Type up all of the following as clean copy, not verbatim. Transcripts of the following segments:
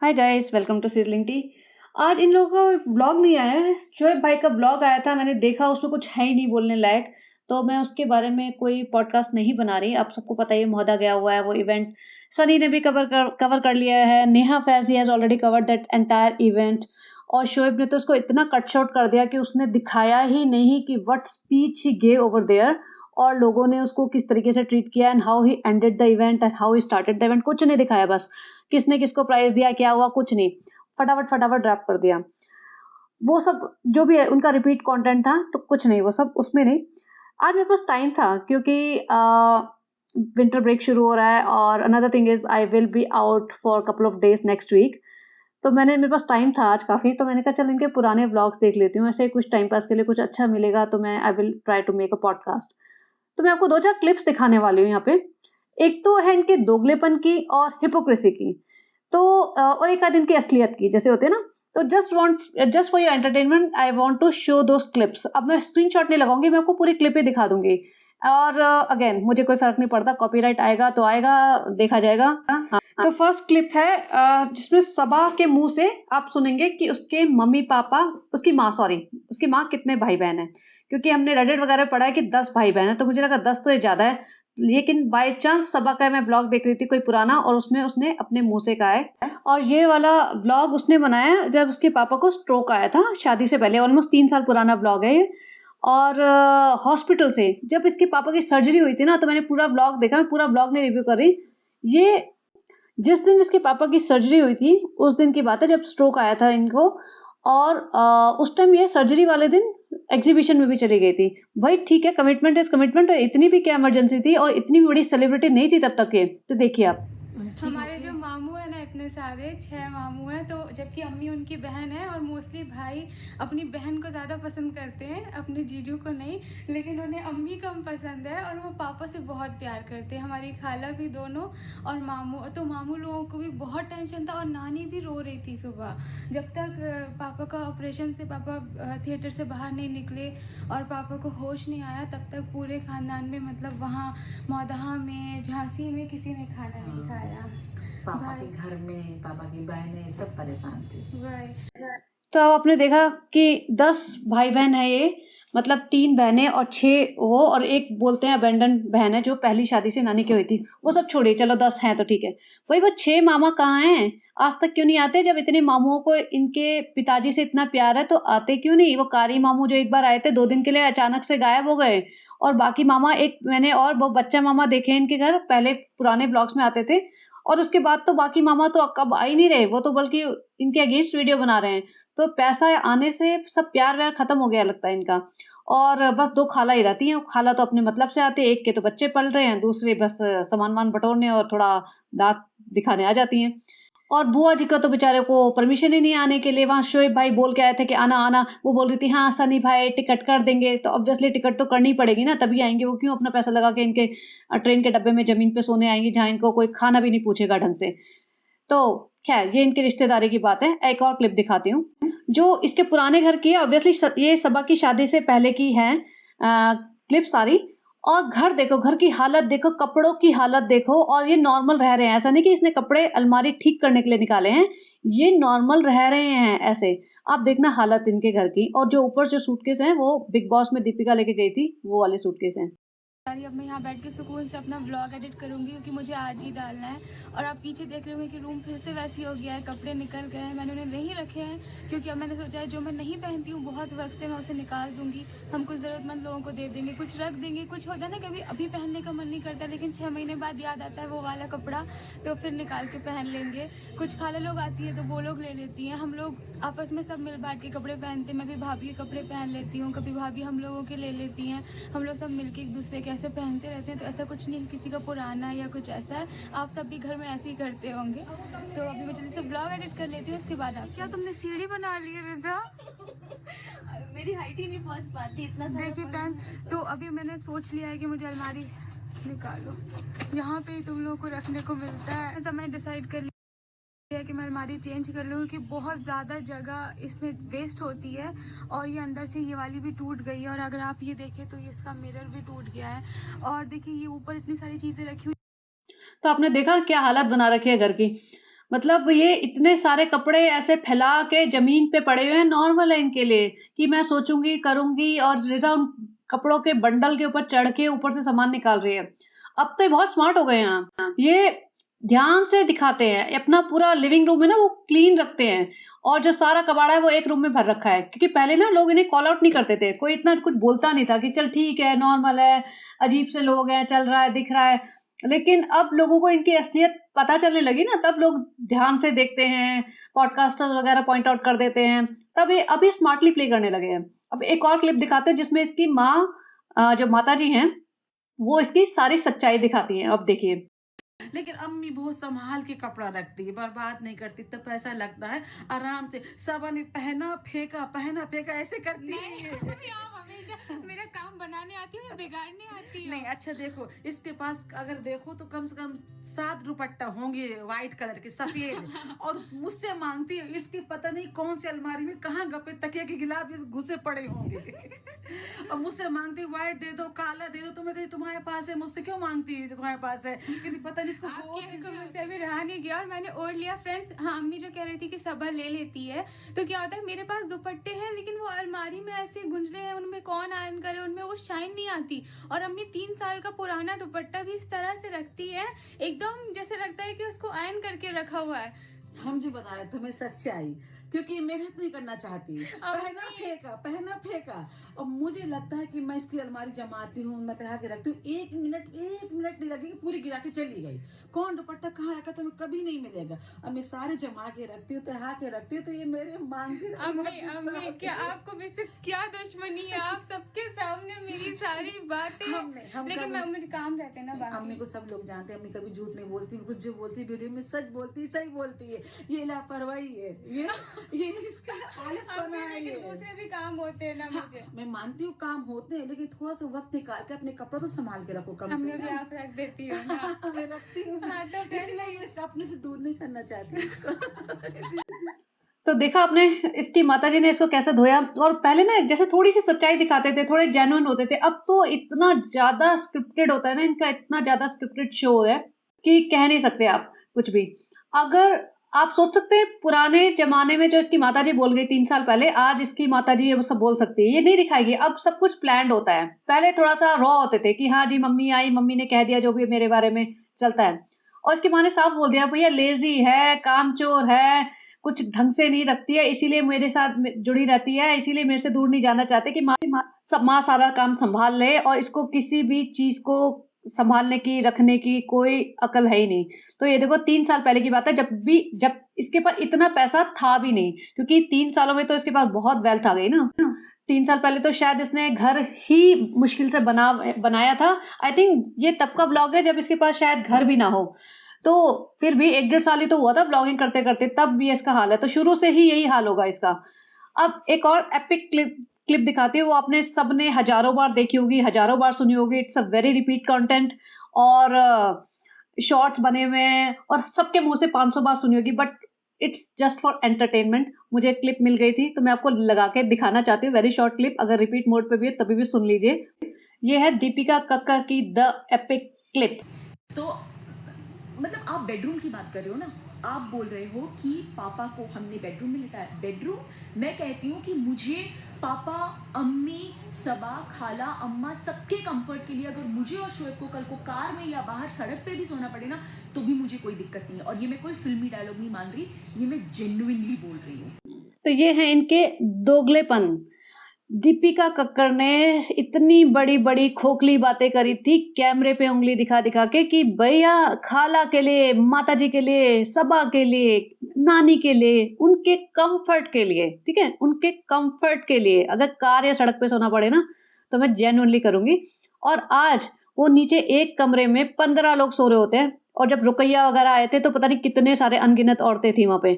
Hi guys, welcome to sizzling tea. आज इन लोगों का व्लॉग नहीं आया है। शोएब भाई का व्लॉग आया था, मैंने देखा उसमें कुछ है ही नहीं बोलने लायक। तो मैं उसके बारे में कोई पॉडकास्ट नहीं बना रही। आप सबको पता ही है, मोहदा गया हुआ है वो इवेंट। सनी ने भी कवर कर लिया है। Neha Faizi has already covered that entire event. और शोएब ने तो उसको इतना कट शॉर्ट कर दिया कि उसने दिखाया ही नहीं कि what speech he gave over there, और लोगों ने उसको किस तरीके से ट्रीट किया and how he ended the event and how he started the event. कुछ नहीं दिखाया, बस किसने किसको प्राइज दिया, क्या हुआ, कुछ नहीं। फटाफट फटाफट ड्रैप कर दिया। वो सब जो भी है उनका रिपीट कंटेंट था, तो कुछ नहीं, वो सब उसमें नहीं। आज मेरे पास टाइम था क्योंकि विंटर ब्रेक शुरू हो रहा है, और another thing is I will be out for couple of days next week. तो मेरे पास टाइम था आज काफ़ी, तो मैंने कहा चल इनके पुराने व्लॉग्स देख लेती हूँ, ऐसे कुछ टाइम पास के लिए कुछ अच्छा मिलेगा तो मैं I will try to make a podcast. तो मैं आपको दो चार क्लिप्स दिखाने वाली हूँ यहाँ पे। एक तो है इनके दोगलेपन की और हिपोक्रेसी की, तो और एक आध इनकी असलियत की, जैसे होते हैं ना। तो just for your entertainment I want to show those clips. अब मैं स्क्रीनशॉट नहीं लगाऊंगी, मैं आपको पूरी क्लिप ही दिखा दूंगी। और अगेन मुझे कोई फर्क नहीं पड़ता, कॉपीराइट आएगा तो आएगा, देखा जाएगा। तो फर्स्ट क्लिप है जिसमें सबा के मुंह से आप सुनेंगे कि उसके मम्मी पापा, उसकी माँ कितने भाई बहन है। क्योंकि हमने रेडिट वगैरह पढ़ा है कि 10 भाई बहन है, तो मुझे लगा 10 तो ये ज्यादा है। लेकिन बाय चांस सबा का मैं ब्लॉग देख रही थी कोई पुराना, और उसमें उसने अपने मुंह से कहा है। और ये वाला ब्लॉग उसने बनाया जब उसके पापा को स्ट्रोक आया था शादी से पहले, ऑलमोस्ट 3 साल पुराना ब्लॉग है ये। और हॉस्पिटल से जब इसके पापा की सर्जरी हुई थी ना, तो मैंने पूरा ब्लॉग देखा। मैं पूरा ब्लॉग नहीं रिव्यू कर रही। ये जिस दिन जिसके पापा की सर्जरी हुई थी उस दिन की बात है, जब स्ट्रोक आया था इनको। और उस टाइम ये सर्जरी वाले दिन एग्जीबिशन में भी चली गई थी। भाई ठीक है, कमिटमेंट इज कमिटमेंट, और इतनी भी क्या इमरजेंसी थी, और इतनी भी बड़ी सेलिब्रिटी नहीं थी तब तक ये। तो देखिए आप। हमारे जो मामू है ना, इतने सारे 6 मामू हैं, तो जबकि अम्मी उनकी बहन है, और मोस्टली भाई अपनी बहन को ज़्यादा पसंद करते हैं, अपने जीजू को नहीं। लेकिन उन्हें अम्मी कम पसंद है, और वो पापा से बहुत प्यार करते हैं। हमारी खाला भी दोनों, और मामू। तो मामू लोगों को भी बहुत टेंशन था, और नानी भी रो रही थी सुबह, जब तक पापा का ऑपरेशन से पापा थिएटर से बाहर नहीं निकले और पापा को होश नहीं आया, तब तक पूरे खानदान में, मतलब वहाँ मौदहा में, झांसी में किसी ने खाना नहीं खाया। पापा के घर में पापा की बहनें सब परेशान थी। भाई तो अब आपने देखा कि 10 भाई बहन है ये, मतलब 3 बहनें और 6 वो, और एक बोलते हैं अबेंडन बहन है जो पहली शादी से नानी की हुई थी। वो सब छोड़िए, चलो 10 हैं तो ठीक है। भाई वो 6 मामा कहाँ हैं? आज तक क्यों नहीं आते? जब इतने मामुओं को इनके पिताजी से इतना प्यार है तो आते क्यों नहीं? वो कारी मामू जो एक बार आए थे 2 दिन के लिए, अचानक से गायब हो गए। और बाकी मामा, एक मैंने और वो बच्चा मामा देखे इनके घर, पहले पुराने ब्लॉग्स में आते थे। और उसके बाद तो बाकी मामा तो कब आ ही नहीं रहे, वो तो बल्कि इनके अगेंस्ट वीडियो बना रहे हैं। तो पैसा आने से सब प्यार व्यार खत्म हो गया लगता है इनका। और बस 2 खाला ही रहती हैं। खाला तो अपने मतलब से आती है, एक के तो बच्चे पल रहे हैं, दूसरे बस सामान वामान बटोरने और थोड़ा दांत दिखाने आ जाती हैं। और बुआ जी का तो बेचारे को परमिशन ही नहीं आने के लिए। वहाँ शोएब भाई बोल के आए थे कि आना आना, वो बोल रही थी हाँ सनी भाई टिकट कर देंगे। तो ऑब्वियसली टिकट तो करनी पड़ेगी ना, तभी आएंगे। वो क्यों अपना पैसा लगा के इनके ट्रेन के डब्बे में जमीन पे सोने आएंगी, जहाँ इनको कोई खाना भी नहीं पूछेगा ढंग से। तो खैर ये इनकी रिश्तेदारी की बात है। एक और क्लिप दिखाती हूँ जो इसके पुराने घर की है। ऑब्वियसली ये सबा की शादी से पहले की है क्लिप सारी। और घर देखो, घर की हालत देखो, कपड़ों की हालत देखो। और ये नॉर्मल रह रहे हैं, ऐसा नहीं कि इसने कपड़े अलमारी ठीक करने के लिए निकाले हैं। ये नॉर्मल रह रहे हैं ऐसे। आप देखना हालत इनके घर की। और जो ऊपर जो सूटकेस हैं वो बिग बॉस में दीपिका लेके गई थी, वो वाले सूटकेस हैं। अब मैं यहाँ बैठ के सुकून से अपना व्लॉग एडिट करूँगी, क्योंकि मुझे आज ही डालना है। और आप पीछे देख रहे होंगे कि रूम फिर से वैसी हो गया है, कपड़े निकल गए हैं। मैंने उन्हें नहीं रखे हैं, क्योंकि अब मैंने सोचा है जो मैं नहीं पहनती हूँ बहुत वक्त से, मैं उसे निकाल दूँगी। हम कुछ ज़रूरतमंद लोगों को दे देंगे, कुछ रख देंगे। कुछ होता है ना, कभी अभी पहनने का मन नहीं करता, लेकिन 6 महीने बाद याद आता है वो वाला कपड़ा, तो फिर निकाल के पहन लेंगे। कुछ खाला लोग आती है तो वो लोग ले लेती हैं। हम लोग आपस में सब मिल बांट के कपड़े पहनते हैं। मैं भी भाभी के कपड़े पहन लेती हूँ, कभी भाभी हम लोगों के ले लेती हैं। हम लोग सब मिलके एक दूसरे के ऐसे पहनते रहते हैं। तो ऐसा कुछ नहीं किसी का पुराना या कुछ ऐसा है, आप सब भी घर में ऐसे ही करते होंगे। तो अभी मैं जल्दी से ब्लॉग एडिट कर लेती हूँ, उसके बाद आप। क्या तुमने सीढ़ी बना ली है रिजा? मेरी हाइट ही नहीं पहुंच पाती इतना। देखिए फ्रेंड्स, तो अभी मैंने सोच लिया है कि मुझे अलमारी निकालो, यहाँ पे ही तुम लोगों को रखने को मिलता है। सब मैंने डिसाइड कर लिया कि मैं अलमारी चेंज कर लूँ, क्योंकि बहुत ज़्यादा जगह इसमें वेस्ट होती है। और ये अंदर से ये वाली भी टूट गई है, और अगर आप ये देखें तो ये इसका मिरर भी टूट गया है। और देखिए ये ऊपर इतनी सारी चीज़ें रखी हुई। तो आपने देखा क्या हालत बना रखी है घर की। मतलब ये इतने सारे कपड़े ऐसे फैला के ज़मीन पे पड़े हुए हैं, नॉर्मल है इनके लिए कि मैं सोचूँगी, करूँगी और लिज़ा उन कपड़ों के बंडल के ऊपर चढ़ के ऊपर से सामान निकाल रही है। अब तो ये बहुत स्मार्ट हो गए हैं। ये ध्यान से दिखाते हैं, अपना पूरा लिविंग रूम है ना वो क्लीन रखते हैं और जो सारा कबाड़ा है वो एक रूम में भर रखा है। क्योंकि पहले ना लोग इन्हें कॉल आउट नहीं करते थे, कोई इतना कुछ बोलता नहीं था कि चल ठीक है, नॉर्मल है, अजीब से लोग हैं, चल रहा है, दिख रहा है। लेकिन अब लोगों को इनकी असलियत पता चलने लगी ना, तब लोग ध्यान से देखते हैं, पॉडकास्टर्स वगैरह पॉइंट आउट कर देते हैं, तब ये अभी स्मार्टली प्ले करने लगे हैं। अब एक और क्लिप दिखाते हैं जिसमें इसकी माँ जो माताजी हैं, वो इसकी सारी सच्चाई दिखाती हैं। अब देखिए। लेकिन अम्मी बहुत संभाल के कपड़ा रखती है, बर्बाद नहीं करती, तब पैसा लगता है आराम से। सबा ने पहना फेंका ऐसे करती है ये। मम्मी आप हमेशा मेरा काम बनाने आती हो या बिगाड़ने आती हो? नहीं अच्छा देखो, इसके पास अगर देखो तो कम से कम 7 दुपट्टा होंगे व्हाइट कलर के सफेद, और मुझसे मांगती है। इसकी पता नहीं कौन सी अलमारी में कहाँ गप्पे तकिया के गिलाफ इस घुसे पड़े होंगे और मुझसे मांगती व्हाइट दे दो, काला दे दो। तुम्हें कहीं तुम्हारे पास है, मुझसे क्यों मांगती है जो तुम्हारे पास है? क्योंकि पता नहीं इसको होश ही आपके नहीं। मुझसे अभी रहा नहीं गया और मैंने ओढ़ लिया। फ्रेंड्स, हाँ, अम्मी जो कह रही थी कि सबा ले लेती है, तो क्या होता है मेरे पास दुपट्टे हैं लेकिन वो अलमारी में ऐसे गुंजले हैं, उनमें कौन आयरन करे, उनमें वो शाइन नहीं आती। और अम्मी 3 साल का पुराना दुपट्टा भी इस तरह से रखती है, एकदम जैसे लगता है कि उसको आयरन करके रखा हुआ है। हम जो बता रहे तुम्हें सच्चाई, क्योंकि मेहनत नहीं करना चाहती, पहना फेंका। और मुझे लगता है कि मैं इसकी अलमारी जमाती हूँ, मैं तैयार के रखती हूँ, एक मिनट नहीं लगेगी, पूरी गिरा के चली गई। कौन दुपट्टा कहाँ रखा तुम्हें कभी नहीं मिलेगा। अब मैं सारे जमा के रखती हूँ, तैयार के रखती हूँ, तो ये मेरे मांगती। अम्मी क्या आपको मुझसे क्या दुश्मनी है? आप सबके सामने मेरी सारी बातें। लेकिन मैं मुझे काम रहते हैं ना बाकी। अम्मी को सब लोग जानते हैं, अम्मी कभी झूठ नहीं बोलती, कुछ जो बोलती वीडियो में सच बोलती, सही बोलती है। ये लापरवाही है, ये इसका आलसपना है। लेकिन दूसरे भी काम होते हैं ना मुझे। मैं मानती हूँ काम होते हैं, लेकिन थोड़ा सा वक्त निकाल के अपने कपड़ों तो संभाल के रखो कम से कम। आप रख देती हो ना। मैं रखती हूँ, हाँ, तो इसलिए मैं इसको अपने से दूर नहीं करना चाहती इसको। तो देखा आपने इसकी माताजी ने इसको कैसे धोया। और पहले ना जैसे थोड़ी सी सच्चाई दिखाते थे, थोड़े जेन्युइन होते थे, अब तो इतना ज्यादा स्क्रिप्टेड होता है ना, इनका इतना ज्यादा स्क्रिप्टेड शो है कि कह नहीं सकते आप कुछ भी। अगर आप सोच सकते हैं पुराने जमाने में जो इसकी माताजी बोल गई 3 साल पहले, आज इसकी माताजी ये वो सब बोल सकती है, ये नहीं दिखाएगी। अब सब कुछ प्लान्ड होता है। पहले थोड़ा सा रॉ होते थे कि हाँ जी मम्मी आई, मम्मी ने कह दिया जो भी मेरे बारे में चलता है। और इसकी माँ ने साफ बोल दिया भैया लेजी है, कामचोर है, कुछ ढंग से नहीं रखती है, इसीलिए मेरे साथ जुड़ी रहती है, इसीलिए मेरे से दूर नहीं जाना चाहते कि माँ सारा काम संभाल ले और इसको किसी भी चीज को संभालने की, रखने की कोई अकल है ही नहीं। तो ये देखो 3 साल पहले की बात है, जब इसके पास इतना पैसा था भी नहीं, क्योंकि 3 सालों में तो इसके पास बहुत वेल्थ आ गई ना। 3 साल पहले तो शायद इसने घर ही मुश्किल से बनाया था। आई थिंक ये तब का व्लॉग है जब इसके पास शायद घर भी ना हो। तो फिर भी 1-1.5 साल ही तो हुआ था ब्लॉगिंग करते करते, तब भी इसका हाल है। तो शुरू से ही यही हाल होगा इसका। अब एक और एपिक क्लिप दिखाती हूँ, वो आपने सबने हजारों बार देखी होगी, हजारों बार सुनी होगी। It's a very repeat content और शॉर्ट्स बने हुए हैं और सबके मुंह से 500 बार सुनी होगी, but it's just for entertainment. मुझे क्लिप मिल गई थी तो मैं आपको लगा के दिखाना चाहती हूँ। वेरी शॉर्ट क्लिप, अगर रिपीट मोड पे भी है तभी भी सुन लीजिए। ये है दीपिका कक्कर की द एपिक क्लिप। तो मतलब आप बेडरूम की बात कर रहे हो ना, आप बोल रहे हो कि पापा को हमने बेडरूम में लिटाया। बेडरूम मैं कहती हूँ कि मुझे पापा, अम्मी, सबा, खाला, अम्मा सबके कंफर्ट के लिए अगर मुझे और शोएब को कल को कार में या बाहर सड़क पे भी सोना पड़े ना, तो भी मुझे कोई दिक्कत नहीं है। और ये मैं कोई फिल्मी डायलॉग नहीं मान रही, ये मैं जेन्युइनली बोल रही हूँ। तो ये है इनके दोगलेपन। दीपिका कक्कर ने इतनी बड़ी बड़ी खोखली बातें करी थी कैमरे पे उंगली दिखा दिखा के कि भैया खाला के लिए, माताजी के लिए, सबा के लिए, नानी के लिए, उनके कंफर्ट के लिए, ठीक है, उनके कंफर्ट के लिए अगर कार या सड़क पे सोना पड़े ना तो मैं जेन्युइनली करूंगी। और आज वो नीचे एक कमरे में 15 लोग सो रहे होते हैं, और जब रुकैया वगैरह आए थे तो पता नहीं कितने सारे अनगिनत औरतें थी वहां पे।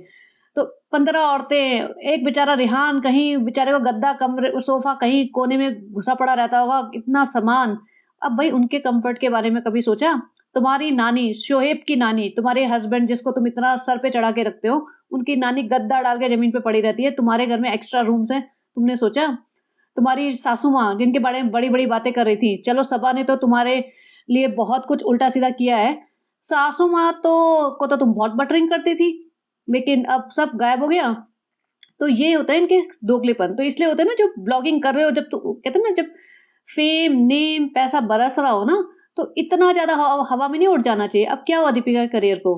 तो 15 औरतें, एक बेचारा रिहान कहीं बेचारे को गद्दा, कमरे, सोफा कहीं कोने में घुसा पड़ा रहता होगा, इतना सामान। अब भाई उनके कंफर्ट के बारे में कभी सोचा? तुम्हारी नानी, शोएब की नानी, तुम्हारे हस्बैंड जिसको तुम इतना सर पे चढ़ा के रखते हो, उनकी नानी गद्दा डाल के जमीन पे पड़ी रहती है। तुम्हारे घर में एक्स्ट्रा रूम्स हैं, तुमने सोचा? तुम्हारी सासू माँ जिनके बारे में बड़ी बड़ी बातें कर रही थी, चलो सबा ने तो तुम्हारे लिए बहुत कुछ उल्टा सीधा किया है, सासू माँ को तो तुम बहुत बटरिंग करती थी, लेकिन अब सब गायब हो गया। तो ये होता है इनके दोगलेपन। तो इसलिए होता है ना, जो ब्लॉगिंग कर रहे हो, जब तो कहते हैं ना, जब फेम, नेम, पैसा बरस रहा हो ना, तो इतना ज़्यादा हवा हवा में नहीं उड़ जाना चाहिए। अब क्या हुआ दीपिका के करियर को?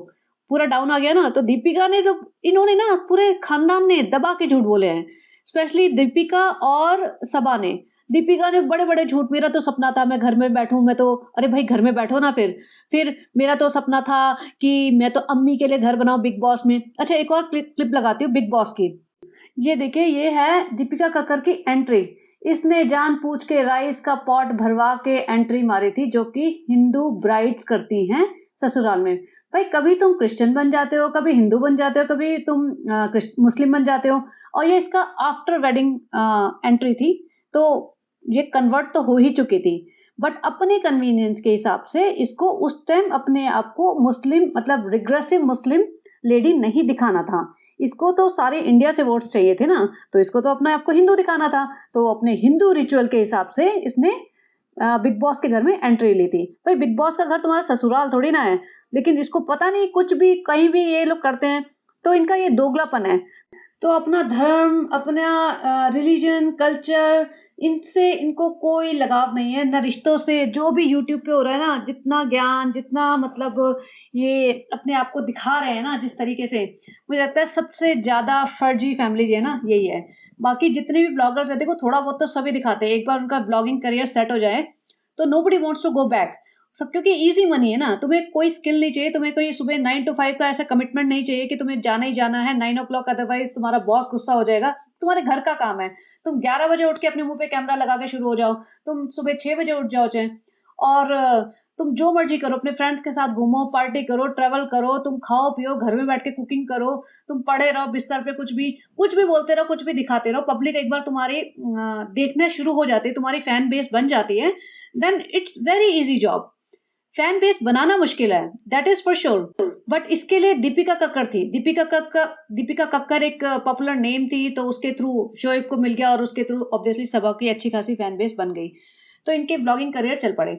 पूरा डाउन आ गया ना, तो दीपिका ने तो इन्होंने ना पूरे खानदान ने दबा के झूठ बोले हैं। स्पेशली दीपिका और सबा ने। दीपिका ने बड़े-बड़े झूठ, मेरा तो सपना था मैं घर में बैठूँ, मैं तो, अरे भाई घर में बैठो ना फिर। फिर मेरा तो सपना था कि मैं तो अम्मी के लिए घर बनाऊँ बिग बॉस में। अच्छा, एक और क्लिप लगाती हूँ बिग बॉस की। ये देखिए, ये है दीपिका कक्कर की एंट्री। इसने जानबूझ के राइस का पॉट भरवा के एंट्री मारी थी, जो कि हिंदू ब्राइड्स करती हैं ससुराल में। भाई कभी तुम क्रिश्चियन बन जाते हो, कभी हिंदू बन जाते हो, कभी तुम मुस्लिम बन जाते हो। और ये इसका आफ्टर वेडिंग एंट्री थी, तो ये कन्वर्ट तो हो ही चुकी थी, बट अपने कन्वीनियंस के हिसाब से इसको उस टाइम अपने आप को मुस्लिम, मतलब रिग्रेसिव मुस्लिम लेडी नहीं दिखाना था। इसको तो सारे इंडिया से वोट्स चाहिए थे ना, तो इसको तो अपने आप को हिंदू दिखाना था। तो अपने हिंदू रिचुअल के हिसाब से इसने बिग बॉस के घर में एंट्री ली थी। भाई बिग बॉस का घर तुम्हारा ससुराल थोड़ी ना है, लेकिन इसको पता नहीं, कुछ भी कहीं भी ये लोग करते हैं। तो इनका ये दोगलापन है। तो अपना धर्म, अपना रिलीजन, कल्चर, इनसे इनको कोई लगाव नहीं है, ना रिश्तों से। जो भी यूट्यूब पे हो रहा है ना, जितना ज्ञान, जितना मतलब ये अपने आप को दिखा रहे हैं ना जिस तरीके से, मुझे लगता है सबसे ज़्यादा फर्जी फैमिली जो है ना, यही है। बाकी जितने भी ब्लॉगर्स हैं, देखो थोड़ा बहुत तो सभी दिखाते हैं। एक बार उनका ब्लॉगिंग करियर सेट हो जाए, तो nobody wants to go back. सब क्योंकि ईज़ी मनी है ना, तुम्हें कोई स्किल नहीं चाहिए, तुम्हें कोई सुबह 9 टू 5 का ऐसा कमिटमेंट नहीं चाहिए कि तुम्हें जाना ही जाना है 9 ओ क्लॉक, अदरवाइज़ तुम्हारा बॉस गुस्सा हो जाएगा। तुम्हारे घर का काम है। तुम 11 बजे उठ के अपने मुँह पे कैमरा लगा के शुरू हो जाओ। तुम सुबह 6 बजे उठ जाओ चाहे, और तुम जो मर्ज़ी करो, अपने फ्रेंड्स के साथ घूमो, पार्टी करो, ट्रैवल करो, तुम खाओ-पियो, घर में बैठ के कुकिंग करो, तुम पड़े रहो बिस्तर पे, कुछ भी बोलते रहो, कुछ भी दिखाते रहो। पब्लिक एक बार तुम्हारी देखना शुरू हो जाती है, तुम्हारी फैन बेस बन जाती है, then it's very easy job. Fan base बनाना मुश्किल है, that is for sure. But इसके लिए दीपिका कक्कर थी। दीपिका कक्कर एक पॉपुलर नेम थी, तो उसके थ्रू शोएब को मिल गया, और उसके थ्रू ऑब्वियसली सबा की अच्छी खासी फैन बेस बन गई। तो इनके ब्लॉगिंग करियर चल पड़े।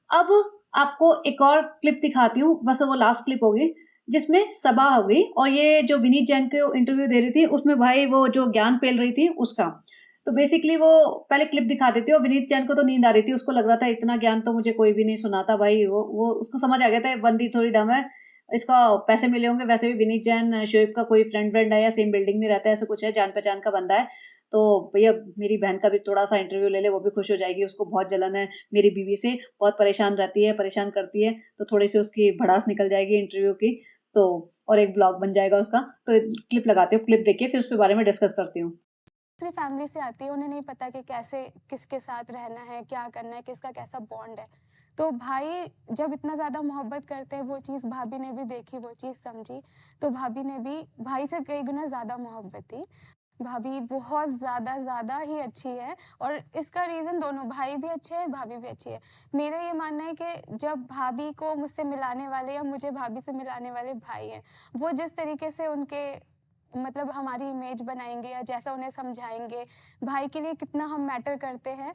अब आपको एक और क्लिप दिखाती हूँ, बस वो लास्ट क्लिप होगी, जिसमें सबा हो गई, और ये जो विनीत जैन को इंटरव्यू दे रही थी, उसमें भाई वो जो ज्ञान पेल रही थी उसका। तो बेसिकली वो पहले क्लिप दिखा देती है, और विनीत जैन को तो नींद आ रही थी। उसको लग रहा था इतना ज्ञान तो मुझे कोई भी नहीं सुनाता भाई। वो उसको समझ आ गया था, ये बंदी थोड़ी डम है, इसका पैसे मिले होंगे। वैसे भी विनीत जैन शोएब का कोई फ्रेंड है, या सेम बिल्डिंग में रहता है, ऐसा कुछ है, जान पहचान का बंदा है। तो भैया मेरी बहन का भी थोड़ा-सा इंटरव्यू ले ले, वो भी खुश हो जाएगी। उसको बहुत जलन है मेरी बीवी से, बहुत परेशान रहती है, परेशान करती है, तो थोड़ी-सी उसकी भड़ास निकल जाएगी इंटरव्यू की, तो और एक ब्लॉग बन जाएगा उसका। तो क्लिप लगाती हूँ, क्लिप देखिए, फिर उसके बारे में डिस्कस करती हूँ। दूसरी फैमिली से आती है, उन्हें नहीं पता कि कैसे किसके साथ रहना है, क्या करना है, किसका कैसा बॉन्ड है। तो भाई जब इतना ज़्यादा मोहब्बत करते हैं, वो चीज़ भाभी ने भी देखी, वो चीज़ समझी, तो भाभी ने भी भाई से कई गुना ज़्यादा मोहब्बत थी। भाभी बहुत ज़्यादा ही अच्छी है, और इसका रीज़न दोनों भाई भी अच्छे हैं, भाभी भी अच्छी है। मेरा ये मानना है कि जब भाभी को मुझसे मिलाने वाले या मुझे भाभी से मिलाने वाले भाई हैं, वो जिस तरीके से उनके मतलब हमारी इमेज बनाएँगे या जैसा उन्हें समझाएँगे, भाई के लिए कितना हम मैटर करते हैं,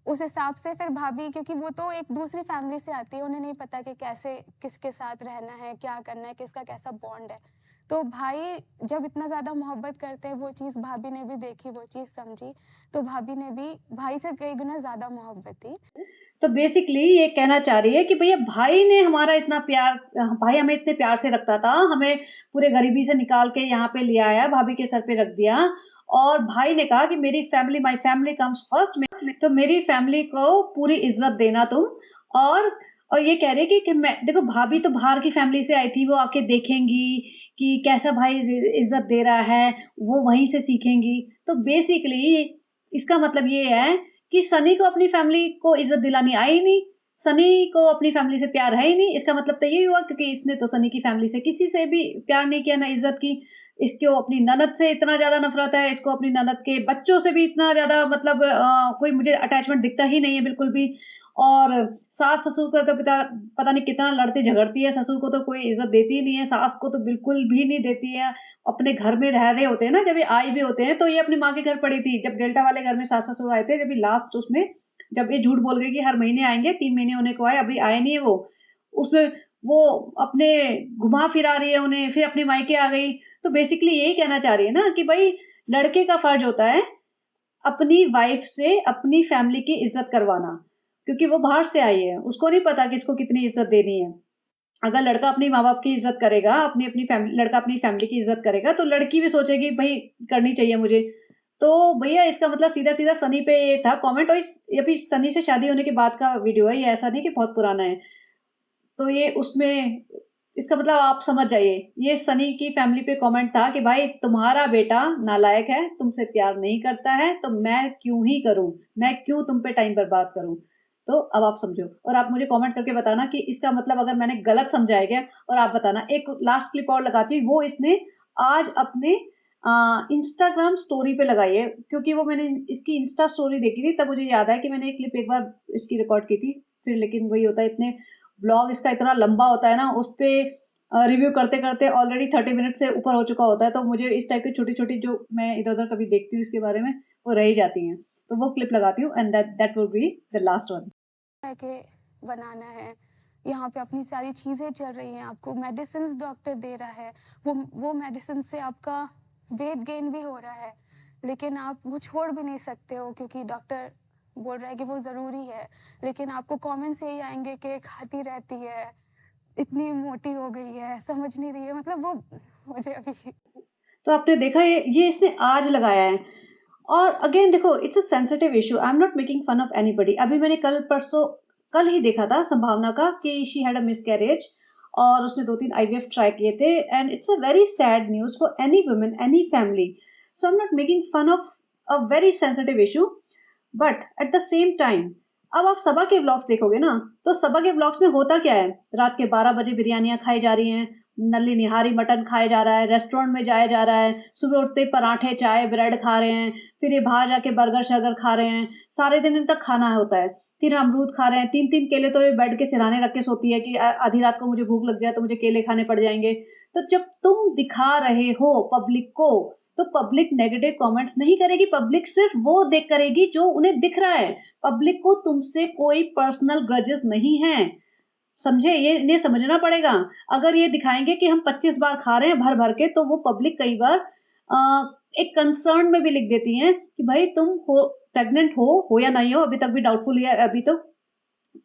उस हिसाब से फिर भाभी, क्योंकि वो तो एक दूसरी फैमिली से आती है, उन्हें नहीं पता कि कैसे किसके साथ रहना है, क्या करना है, किसका कैसा बॉन्ड है। तो भाई जब इतना ज़्यादा मोहब्बत करते हैं, वो चीज़ भाभी ने भी देखी, वो चीज़ समझी, तो भाभी ने भी भाई से कई गुना ज़्यादा मोहब्बत थी। तो बेसिकली ये कहना चाह रही है कि भैया भाई ने हमारा इतना प्यार, भाई हमें इतने प्यार से रखता था, हमें पूरे गरीबी से निकाल के यहाँ पे ले आया, भाभी के सर पे रख दिया, और भाई ने कहा कि मेरी family, my family comes first, तो मेरी फैमिली को पूरी इज्जत देना तुम। और ये कह रही है कि मैं, देखो भाभी तो बाहर की फैमिली से आई थी, वो आके देखेंगी कि कैसा भाई इज्जत दे रहा है, वो वहीं से सीखेंगी। तो बेसिकली इसका मतलब ये है कि सनी को अपनी फैमिली को इज्जत दिलानी आई ही नहीं, सनी को अपनी फैमिली से प्यार है ही नहीं। इसका मतलब तो यही हुआ, क्योंकि इसने तो सनी की फैमिली से किसी से भी प्यार नहीं किया, ना इज्जत की। इसको अपनी ननद से इतना ज़्यादा नफ़रत है, इसको अपनी ननद के बच्चों से भी इतना ज़्यादा, मतलब कोई मुझे अटैचमेंट दिखता ही नहीं है बिल्कुल भी। और सास-ससुर का तो पता नहीं कितना लड़ती-झगड़ती है, ससुर को तो कोई इज़्ज़त देती ही नहीं है, सास को तो बिल्कुल भी नहीं देती है। अपने घर में रह रहे होते हैं ना, जब ये आए भी होते हैं, तो ये अपनी माँ के घर पड़ी थी। जब डेल्टा वाले घर में सास-ससुर आए थे, जब ये लास्ट उसमें, जब ये झूठ बोल गई कि हर महीने आएँगे, 3 महीने होने को आए, अभी आए नहीं है वो। उसमें वो अपने घुमा फिरा रही है उन्हें, फिर अपने मायके आ गई। तो बेसिकली यही कहना चाह रही है ना कि भाई लड़के का फर्ज होता है अपनी वाइफ से अपनी फैमिली की इज्जत करवाना, क्योंकि वो बाहर से आई है, उसको नहीं पता कि इसको कितनी इज्जत देनी है। अगर लड़का अपनी माँ बाप की इज्जत करेगा, अपनी अपनी फैमिली, लड़का अपनी फैमिली की इज्जत करेगा, तो लड़की भी सोचेगी भाई करनी चाहिए मुझे। तो भैया इसका मतलब सीधा सीधा सनी पे ये था कमेंट, और इस ये अभी सनी से शादी होने के बाद का वीडियो है, ये ऐसा नहीं कि बहुत पुराना है। तो ये उसमें इसका मतलब आप समझ जाइए, ये सनी की फैमिली पे कमेंट था कि भाई तुम्हारा बेटा नालायक है, तुमसे प्यार नहीं करता है, तो मैं क्यों ही करूं, मैं क्यों तुम पे टाइम बर्बाद करूं। तो अब आप समझो, और आप मुझे कमेंट करके बताना कि इसका मतलब अगर मैंने गलत समझा है क्या, और आप बताना। एक लास्ट क्लिप और लगाती हूँ, वो इसने आज अपने इंस्टाग्राम स्टोरी पे लगाई है, क्योंकि वो मैंने इसकी इंस्टा स्टोरी देखी थी, तब मुझे याद है कि मैंने एक क्लिप एक बार इसकी रिकॉर्ड की थी। फिर लेकिन वही होता है, इतने व्लॉग इसका इतना लंबा होता है ना, उस पे रिव्यू करते करते ऑलरेडी 30 मिनट से ऊपर हो चुका होता है, तो मुझे इस टाइप की छोटी छोटी जो मैं इधर उधर कभी देखती हूँ इसके बारे में, वो रह ही जाती हैं। तो वो क्लिप लगाती हूँ, and that will be the last one. के बनाना है, यहाँ पे अपनी सारी चीज़ें चल रही हैं, आपको मेडिसिन डॉक्टर दे रहा है, वो मेडिसिन से आपका वेट गेन भी हो रहा है, लेकिन आप वो छोड़ भी नहीं सकते हो क्योंकि डॉक्टर बोल रहा है कि वो ज़रूरी है। लेकिन आपको कमेंट्स यही आएंगे कि खाती रहती है, इतनी मोटी हो गई है, समझ नहीं रही है, मतलब वो मुझे अभी तो आपने देखा ये इसने आज लगाया है। और अगेन देखो, it's a sensitive issue, I am not making fun of anybody. अभी मैंने कल ही देखा था संभावना का कि शी हैड अ मिसकैरेज, और उसने 2-3 आईवीएफ ट्राई किए थे, and it's a very sad news for any woman, any family. So I am not making fun of a very sensitive issue, but at the same time अब आप सबा के vlogs देखोगे ना, तो सबा के व्लॉग्स में होता क्या है, रात के 12 बजे बिरयानियां खाई जा रही हैं, नल्ली निहारी मटन खाया जा रहा है, रेस्टोरेंट में जाया जा रहा है, सुबह उठते ही पराठे चाय ब्रेड खा रहे हैं, फिर ये बाहर जाके बर्गर शर्गर खा रहे हैं, सारे दिन इनका खाना होता है। फिर अमरूद खा रहे हैं, 3-3 केले तो ये बेड के सिरहाने रख के सोती है कि आधी रात को मुझे भूख लग जाए तो मुझे केले खाने पड़ जाएंगे। तो जब तुम दिखा रहे हो पब्लिक को, तो पब्लिक नेगेटिव कमेंट्स नहीं करेगी, पब्लिक सिर्फ वो देख करेगी जो उन्हें दिख रहा है। पब्लिक को तुमसे कोई पर्सनल ग्रजेस नहीं है, समझे, ये इन्हें समझना पड़ेगा। अगर ये दिखाएंगे कि हम 25 बार खा रहे हैं भर भर के, तो वो पब्लिक कई बार एक कंसर्न में भी लिख देती है कि भाई तुम हो प्रेग्नेंट हो या नहीं हो, अभी तक भी डाउटफुल है अभी तो,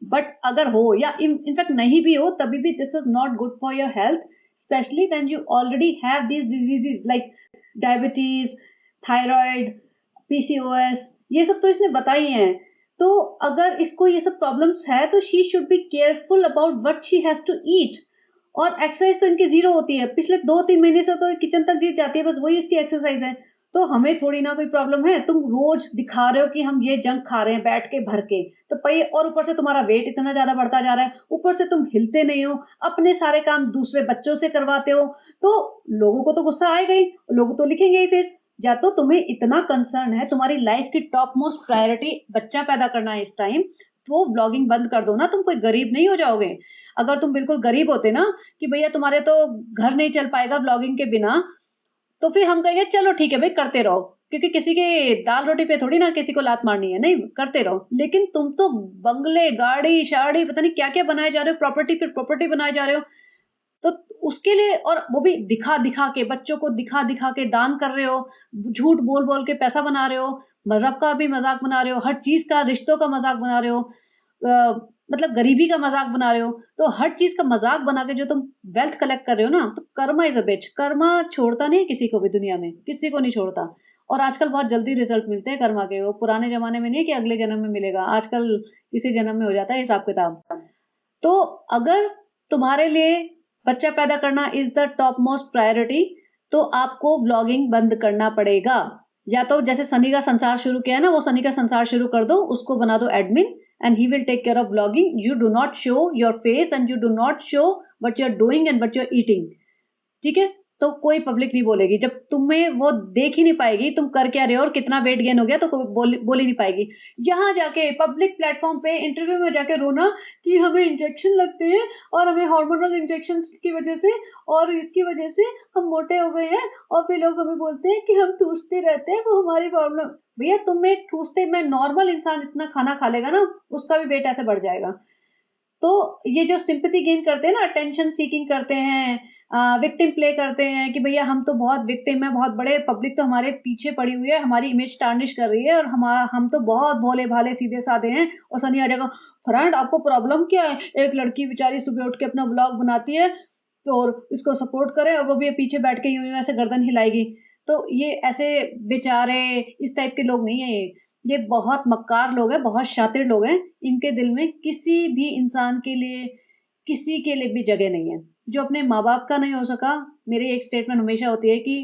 बट अगर हो या इनफैक्ट नहीं भी हो, तभी भी this is not good for your health, specially when you already have these diseases like diabetes, thyroid, PCOS, ये सब तो इसने बताई हैं। तो अगर इसको ये सब प्रॉब्लम्स है, तो she should be careful about what she has to eat. और एक्सरसाइज तो इनकी जीरो होती है, पिछले 2-3 महीने से तो किचन तक जीत जाती है, बस वही इसकी एक्सरसाइज है। तो हमें थोड़ी ना कोई प्रॉब्लम है, तुम रोज दिखा रहे हो कि हम ये जंक खा रहे हैं बैठ के भर के, तो पई, और ऊपर से तुम्हारा वेट इतना ज्यादा बढ़ता जा रहा है, ऊपर से तुम हिलते नहीं हो, अपने सारे काम दूसरे बच्चों से करवाते हो, तो लोगों को तो गुस्सा आएगा ही, लोग तो लिखेंगे ही फिर। या तो तुम्हें इतना कंसर्न है, तुम्हारी लाइफ की टॉप मोस्ट प्रायोरिटी बच्चा पैदा करना है इस टाइम, तो ब्लॉगिंग बंद कर दो ना, तुम कोई गरीब नहीं हो जाओगे। अगर तुम बिल्कुल गरीब होते ना कि भैया तुम्हारे तो घर नहीं चल पाएगा ब्लॉगिंग के बिना, तो फिर हम कहेंगे चलो ठीक है भाई करते रहो, क्योंकि किसी के दाल रोटी पे थोड़ी ना किसी को लात मारनी है, नहीं करते रहो। लेकिन तुम तो बंगले गाड़ी शाड़ी पता नहीं क्या क्या बनाए जा रहे हो, प्रॉपर्टी पे प्रॉपर्टी बनाए जा रहे हो, तो उसके लिए, और वो भी दिखा दिखा के, बच्चों को दिखा दिखा के दान कर रहे हो, झूठ बोल बोल के पैसा बना रहे हो, मजहब का भी मजाक बना रहे हो, हर चीज का, रिश्तों का मजाक बना रहे हो, मतलब गरीबी का मजाक बना रहे हो, तो हर चीज का मजाक बना के जो तुम वेल्थ कलेक्ट कर रहे हो ना, तो कर्मा इज अ बिच, कर्मा छोड़ता नहीं किसी को भी, दुनिया में किसी को नहीं छोड़ता। और आजकल बहुत जल्दी रिजल्ट मिलते हैं कर्मा के, वो पुराने जमाने में नहीं कि अगले जन्म में मिलेगा, आजकल इसी जन्म में हो जाता है हिसाब किताब। तो अगर तुम्हारे लिए बच्चा पैदा करना is the top most priority, तो आपको व्लॉगिंग बंद करना पड़ेगा। या तो जैसे सनी का संसार शुरू किया है ना, वो सनी का संसार शुरू कर दो, उसको बना दो admin, and he will take care of vlogging. You do not show your face and you do not show what you're doing and what you're eating. ठीक है, तो कोई पब्लिक नहीं बोलेगी, जब तुम्हें वो देख ही नहीं पाएगी तुम कर क्या रहे हो और कितना वेट गेन हो गया, तो कोई बोल ही नहीं पाएगी। यहाँ जाके पब्लिक प्लेटफॉर्म पे इंटरव्यू में जाके रोना कि हमें इंजेक्शन लगते हैं और हमें हार्मोनल इंजेक्शन की वजह से और इसकी वजह से हम मोटे हो गए हैं, और फिर लोग हमें बोलते हैं कि हम ठूसते रहते हैं, वो हमारी प्रॉब्लम। भैया तुम्हें ठूसते में नॉर्मल इंसान इतना खाना खा लेगा ना, उसका भी वेट ऐसे बढ़ जाएगा। तो ये जो सिंपैथी गेन करते हैं ना, अटेंशन सीकिंग करते हैं, विक्टिम प्ले करते हैं कि भैया हम तो बहुत विक्टिम है, बहुत बड़े पब्लिक तो हमारे पीछे पड़ी हुई है, हमारी इमेज टार्निश कर रही है और हम तो बहुत भोले-भाले सीधे-साधे हैं। और सनी आ जाएगा, फ्रेंड आपको प्रॉब्लम क्या है? एक लड़की बेचारी सुबह उठ के अपना व्लॉग बनाती है तो और इसको सपोर्ट करें और वो भी पीछे बैठ के यूँ-यूँ ऐसे गर्दन हिलाएगी। तो ये ऐसे बेचारे इस टाइप के लोग नहीं हैं ये। ये बहुत मक्कार लोग हैं, बहुत शातिर लोग हैं। इनके दिल में किसी भी इंसान के लिए, किसी के लिए भी जगह नहीं है। जो अपने माँ-बाप का नहीं हो सका, मेरी एक स्टेटमेंट हमेशा होती है कि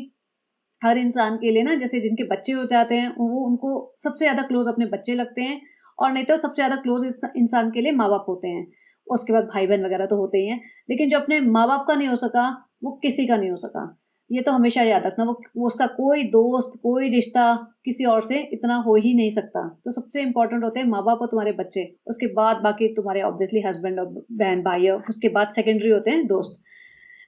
हर इंसान के लिए ना, जैसे जिनके बच्चे हो जाते हैं, वो उनको सबसे ज़्यादा क्लोज़ अपने बच्चे लगते हैं और नहीं तो सबसे ज़्यादा क्लोज़ इंसान के लिए माँ-बाप होते हैं। उसके बाद भाई-बहन वगैरह तो होते ही हैं। लेकिन जो अपने माँ-बाप का नहीं हो सका, वो किसी का नहीं हो सका। ये तो हमेशा याद रखना, वो उसका कोई दोस्त, कोई रिश्ता किसी और से इतना हो ही नहीं सकता। तो सबसे इम्पोर्टेंट होते हैं माँ-बाप और तुम्हारे बच्चे। उसके बाद बाकी तुम्हारे ऑब्वियसली हस्बैंड और बहन, भाई और उसके बाद सेकेंडरी होते हैं दोस्त।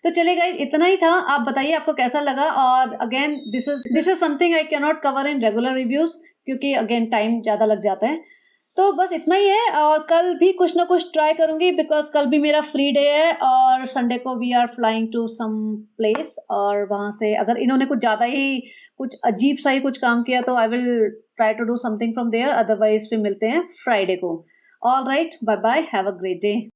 तो चलिए गाइस, इतना ही था। आप बताइए आपको कैसा लगा। और again this is something I can not cover in regular reviews, क्योंकि अगेन टाइम ज़्यादा लग जाता है। तो बस इतना ही है और कल भी कुछ ना कुछ ट्राई करूँगी बिकॉज़ कल भी मेरा फ्री डे है और संडे को we are flying to some place और वहाँ से अगर इन्होंने कुछ ज़्यादा ही कुछ अजीब-सा ही कुछ काम किया तो I will try to do something from there, otherwise फिर मिलते हैं फ्राइडे को। Alright, bye bye, have a great day.